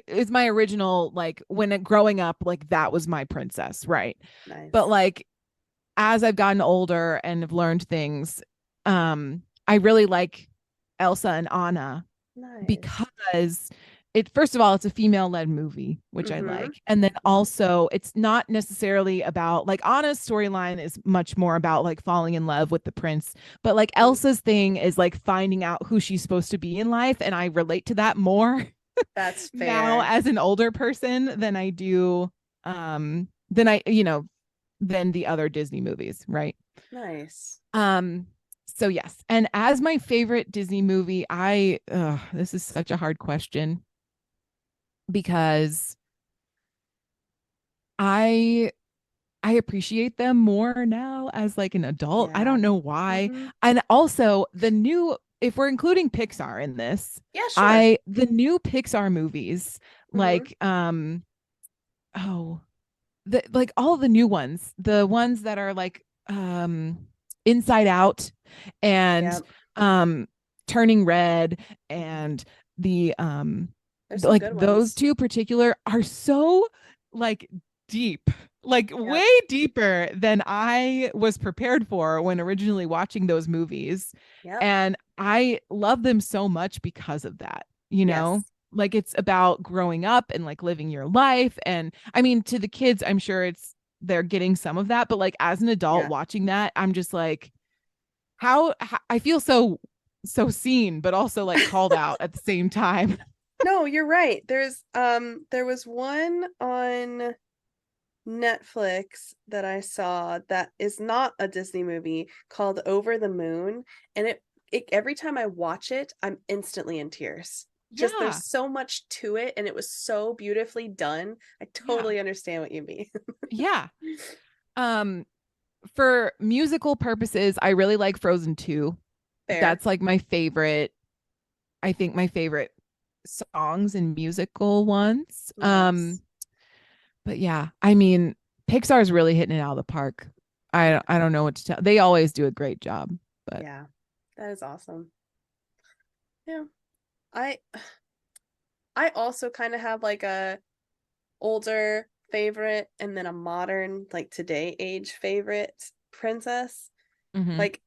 is my original like growing up like that was my princess, right? But Nice. like as I've gotten older and have learned things, I really like Elsa and Anna Nice. because it first of all it's a female led movie which I Mm-hmm. like, and then Mm-hmm. also it's not necessarily about like Anna's storyline is much more about like falling in love with the prince, but like Elsa's thing is like finding out who she's supposed to be in life, and I relate to that more That's now fair. as an older person than I do than I than the other Disney movies, right? Nice. um so yes, and as my favorite Disney movie, this is such a hard question because I I appreciate them more now as like an adult. I Yeah. don't know why. Mm-hmm. And also the new, if we're including Pixar in this, Yeah, sure. I the new Pixar movies Mm-hmm. like oh, the like all the new ones, the ones that are like Inside Out and Yep. um Turning Red and the There's some like good those ones. two particular are so like deep, like Yep. way deeper than I was prepared for when originally watching those movies. Yep. And I love them so much because of that, Yes. like it's about growing up and like living your life. And I mean, to the kids, I'm sure they're getting some of that, but like as an adult Yeah. watching that, I'm just like, how I feel so seen, but also like called out at the same time. No, you're right. There was one on Netflix that I saw that is not a Disney movie called Over the Moon, and it every time I watch it, I'm instantly in tears. Just Yeah. there's so much to it, and it was so beautifully done. I totally understand what you mean. Yeah. Um, for musical purposes, I really like Frozen 2. Fair. That's like my favorite, I think my favorite songs and musical ones. Nice. But yeah, I mean, Pixar's really hitting it out of the park. I don't know what to tell. They always do a great job, but Yeah, that is awesome. Yeah. I I also kind of have like a older favorite and then a modern, like today age favorite princess. mhm. Like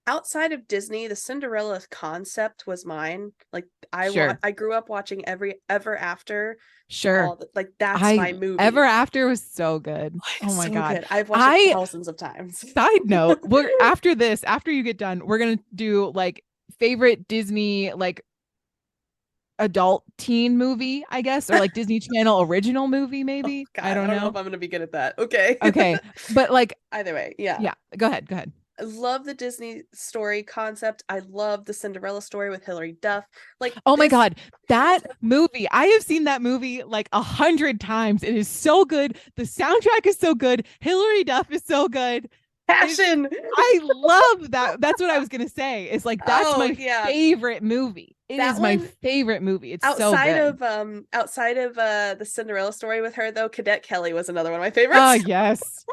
outside of Disney, the Cinderella concept was mine. Like Sure. I grew up watching every Ever After, Sure. like that's I my Ever movie. After was so good. Oh It's my so God. good. I've watched it I thousands of times. Side note, we're after this, after you get done, we're gonna do like favorite Disney like adult teen movie, I guess, or like Disney Channel original movie, Oh maybe. God, I I don't don't know if know. I'm gonna be good at that. Okay. Okay. But like, Either way, yeah. yeah, go ahead. Go ahead. I love the Disney story concept. I love the Cinderella story with Hilary Duff. Like Oh my this God. That movie, I have seen that movie like 100 times. It is so good. The soundtrack is so good. Hilary Duff is so good. passion. I love that. That's what I was gonna say. It's like that's Oh my yeah. favorite movie. It That is my one favorite movie. It's so good. outside of the Cinderella story with her though, Cadet Kelly was another one of my Oh favorites. yes.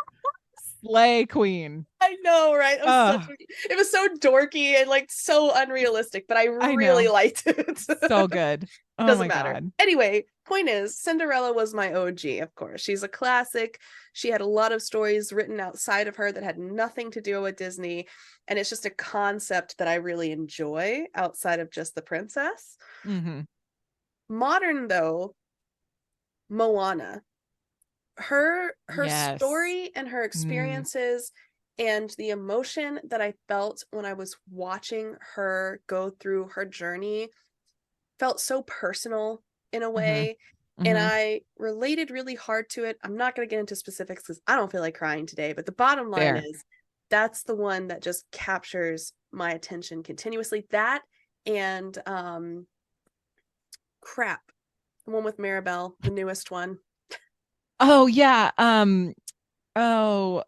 Slay Queen. I know, right? Oh, It was so dorky and like so unrealistic, but I I really know. liked it. So good. Oh Doesn't my matter. God. Anyway, point is, Cinderella was my OG, of course. She's a classic. She had a lot of stories written outside of her that had nothing to do with Disney. And it's just a concept that I really enjoy outside of just the princess. Mm-hmm. Modern, though, Moana. Her Yes. story and her Mm, experiences and the emotion that I felt when I was watching her go through her journey felt so personal in a mm-hmm. way, and Mm-hmm. I related really hard to it. I'm not going to get into specifics because I don't feel like crying today, but the bottom line Fair. is that's the one that just captures my attention continuously. That and crap, the one with Maribel, the newest one. Oh yeah. Oh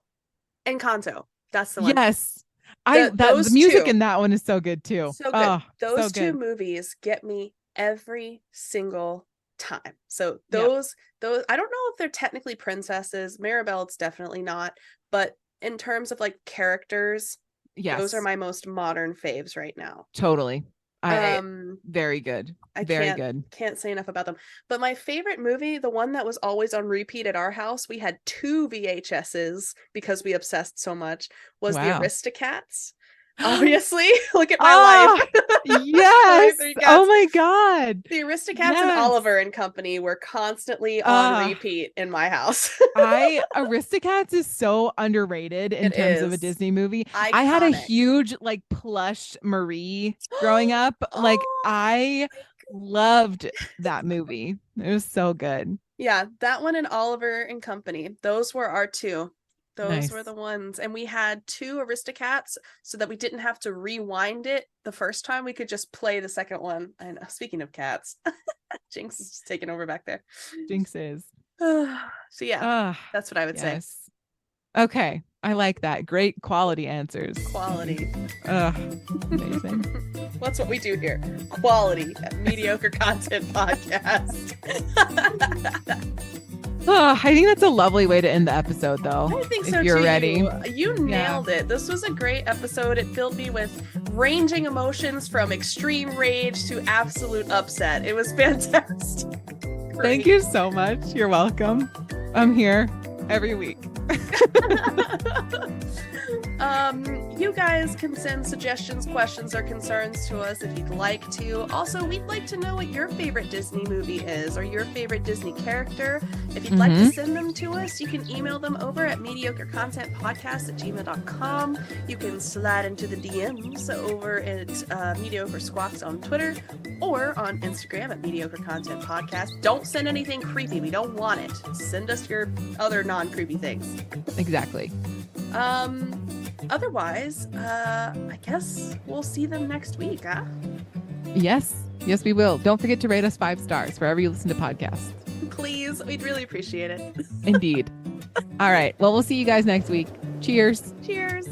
Encanto, that's the one. yes. The Those music two, in that one is so good too. so good. Oh, so Those two good. movies get me every single time. So Yep. those I don't know if they're technically princesses. Maribel, it's definitely not. But in terms of like characters, those are Yes. my most modern faves right now. Totally. I Um, Very good. I Very good. can't say enough about them. But my favorite movie, the one that was always on repeat at our house, we had two VHSs because we obsessed so much, was the Wow. Aristocats. Obviously, look at my Ah, life. My yes. three Oh cats. my God. The Aristocats and Yes. Oliver and Company were constantly on Ah, repeat in my house. Aristocats is so underrated in It terms of a is Disney movie. I had a iconic. huge like plush Marie growing up. Like Oh, I loved that movie. It was so good. yeah, that one and Oliver and Company. Those were our two. Those were Nice. the ones. And we had two Aristocats so that we didn't have to rewind it the first time. We could just play the second one. And speaking of cats, Jinx is just taking over back there. Jinx is. So yeah, Ah, that's what I would say. yes. Okay. I like that. Great quality answers. Quality. Amazing. What's what we do here? Quality at Mediocre Content Podcast. I think that's a lovely way to end the episode, though. I think if so you're too. ready. You nailed it. This was a great episode. It filled me with ranging emotions from extreme rage to absolute upset. It was fantastic. Thank you so much. You're welcome. I'm here every week. You guys can send suggestions, questions, or concerns to us if you'd like to. Also, we'd like to know what your favorite Disney movie is or your favorite Disney character. If you'd like to send them to us, you can email them over at mediocrecontentpodcast@gmail.com. You can slide into the DMs over at Mediocre Squawks on Twitter or on Instagram at Mediocre Content Podcast. Don't send anything creepy. We don't want it. Send us your other non-creepy things. Exactly. Otherwise, I guess we'll see them next week, huh? Yes. Yes, we will. Don't forget to rate us 5 stars wherever you listen to podcasts. Please, we'd really appreciate it. Indeed. All right. Well, we'll see you guys next week. Cheers. Cheers.